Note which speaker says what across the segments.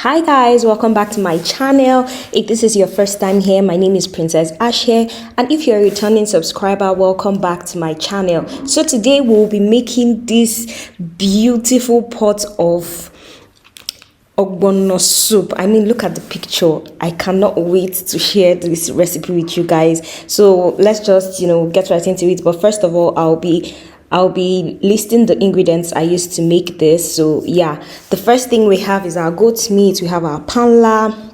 Speaker 1: Hi guys, welcome back to my channel. If this is your first time here, my name is Princess Ash here, and if you're a returning subscriber, welcome back to my channel. So today we'll be making this beautiful pot of Ogbono soup. I mean, look at the picture. I cannot wait to share this recipe with you guys. So let's just get right into it. But first of all, I'll be listing the ingredients I used to make this. So yeah, the first thing we have is our goat's meat. We have our panla,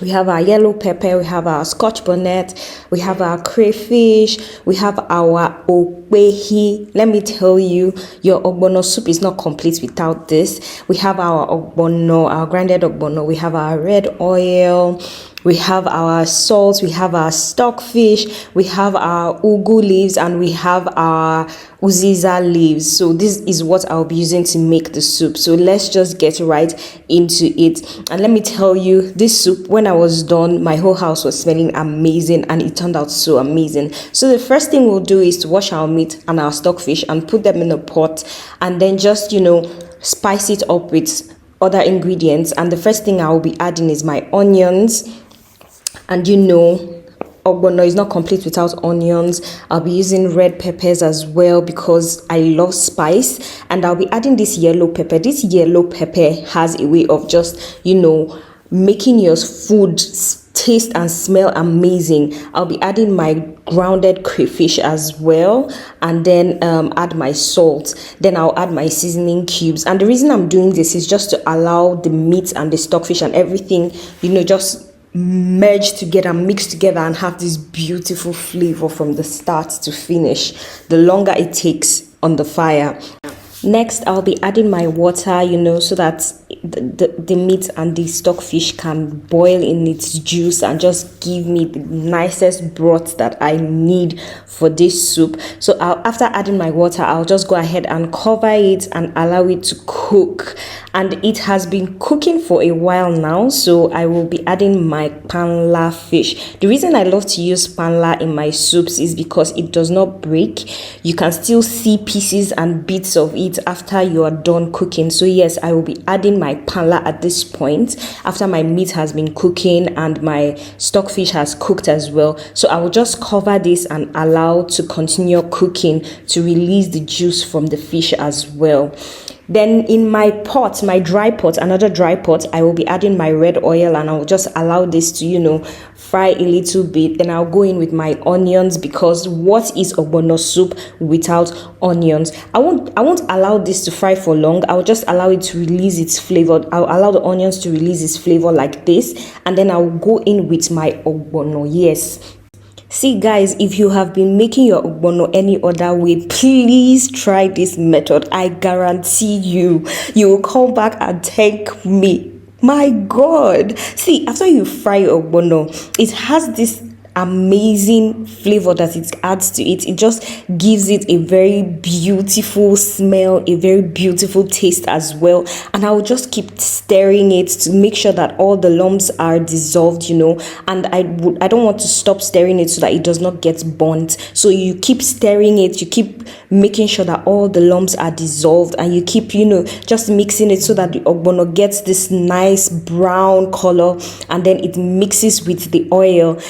Speaker 1: we have our yellow pepper, we have our scotch bonnet, we have our crayfish, we have our okwehi. Let me tell you, your ogbono soup is not complete without this. We have our ogbono, our grinded ogbono, we have our red oil, we have our salt, we have our stockfish, we have our ugu leaves, and we have our uziza leaves. So this is what I'll be using to make the soup. So let's just get right into it. And let me tell you, this soup, when I was done, my whole house was smelling amazing, and it turned out so amazing. So the first thing we'll do is to wash our meat and our stockfish and put them in a pot, and then just spice it up with other ingredients. And the first thing I will be adding is my onions. And ogbono is not complete without onions. I'll be using red peppers as well because I love spice. And I'll be adding this yellow pepper. This yellow pepper has a way of just making your food taste and smell amazing. I'll be adding my grounded crayfish as well, and then add my salt. Then I'll add my seasoning cubes. And the reason I'm doing this is just to allow the meat and the stockfish and everything just merge together, mix together, and have this beautiful flavor from the start to finish, the longer it takes on the fire. Next, I'll be adding my water, so that the meat and the stockfish can boil in its juice and just give me the nicest broth that I need for this soup. So after adding my water, I'll just go ahead and cover it and allow it to cook. And it has been cooking for a while now, so I will be adding my panla fish. The reason I love to use panla in my soups is because it does not break. You can still see pieces and bits of it after you are done cooking. So yes, I will be adding my panla at this point after my meat has been cooking and my stockfish has cooked as well. So I will just cover this and allow to continue cooking to release the juice from the fish as well. Then in my pot, my dry pot, another dry pot, I will be adding my red oil, and I will just allow this to fry a little bit. Then I'll go in with my onions, because what is ogbono soup without onions? I won't allow this to fry for long. I'll just allow it to release its flavor. I'll allow the onions to release its flavor like this, and then I'll go in with my ogbono. Yes. See guys, if you have been making your ogbono any other way, please try this method. I guarantee you will come back and thank me. My God. See, after you fry your ogbono, it has this amazing flavor that it adds to it. It just gives it a very beautiful smell, a very beautiful taste as well. And I will just keep stirring it to make sure that all the lumps are dissolved, and I don't want to stop stirring it so that it does not get burnt. So you keep stirring it, you keep making sure that all the lumps are dissolved, and you keep just mixing it so that the ogbono gets this nice brown color, and then it mixes with the oil.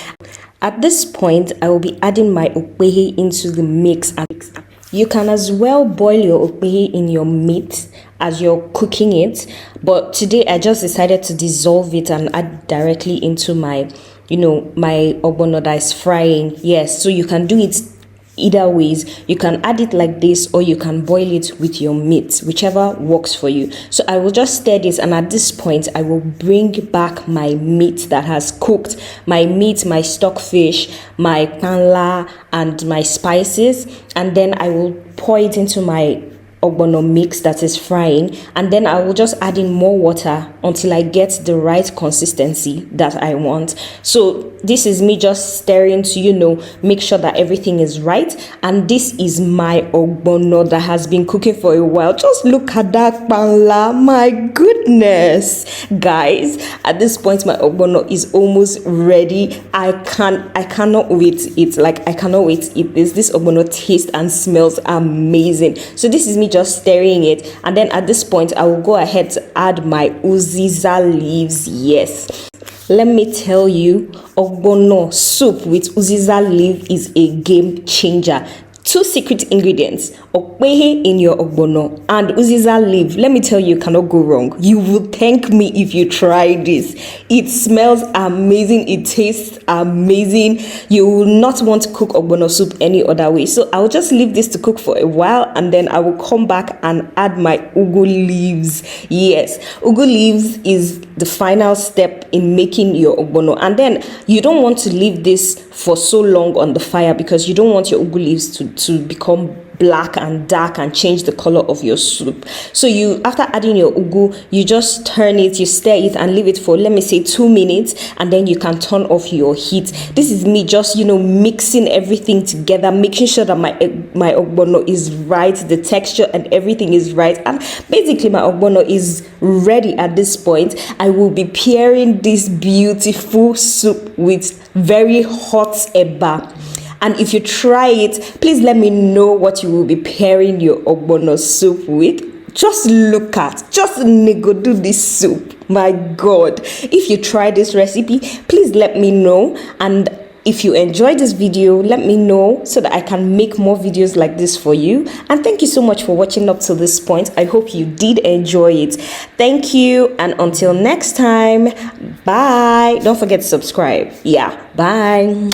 Speaker 1: At this point, I will be adding my okwehi into the mix. You can as well boil your okwehi in your meat as you're cooking it, but today I just decided to dissolve it and add directly into my my ogbono that is frying. Yes, so you can do it either ways. You can add it like this, or you can boil it with your meat, whichever works for you. So I will just stir this, and at this point I will bring back my meat that has cooked, my meat, my stockfish, my panla, and my spices, and then I will pour it into my ogbono mix that is frying, and then I will just add in more water until I get the right consistency that I want. So this is me just stirring to make sure that everything is right. And this is my ogbono that has been cooking for a while. Just look at that panla, my goodness guys. At this point my ogbono is almost ready. I cannot wait to eat. I cannot wait to eat this ogbono tastes and smells amazing. So this is me just stirring it. And then at this point, I will go ahead to add my uziza leaves. Yes. Let me tell you, ogbono soup with uziza leaf is a game changer. 2 secret ingredients: okpehe in your ogbono and uziza leaf. Let me tell you, cannot go wrong. You will thank me if you try this. It smells amazing. It tastes amazing. You will not want to cook ogbono soup any other way. So I'll just leave this to cook for a while, and then I will come back and add my ugu leaves. Yes, ugu leaves is the final step in making your ogbono. And then you don't want to leave this for so long on the fire, because you don't want your ugu leaves to become black and dark and change the color of your soup. So you, after adding your ugu, you just turn it, you stir it and leave it for, let me say, 2 minutes, and then you can turn off your heat. This is me just, mixing everything together, making sure that my ogbono is right, the texture and everything is right. And basically my ogbono is ready at this point. I will be pairing this beautiful soup with very hot eba. And if you try it, please let me know what you will be pairing your ogbono soup with. Just look at, just do this soup. My God. If you try this recipe, please let me know. And if you enjoyed this video, let me know so that I can make more videos like this for you. And thank you so much for watching up to this point. I hope you did enjoy it. Thank you, and until next time, bye. Don't forget to subscribe. Yeah, bye.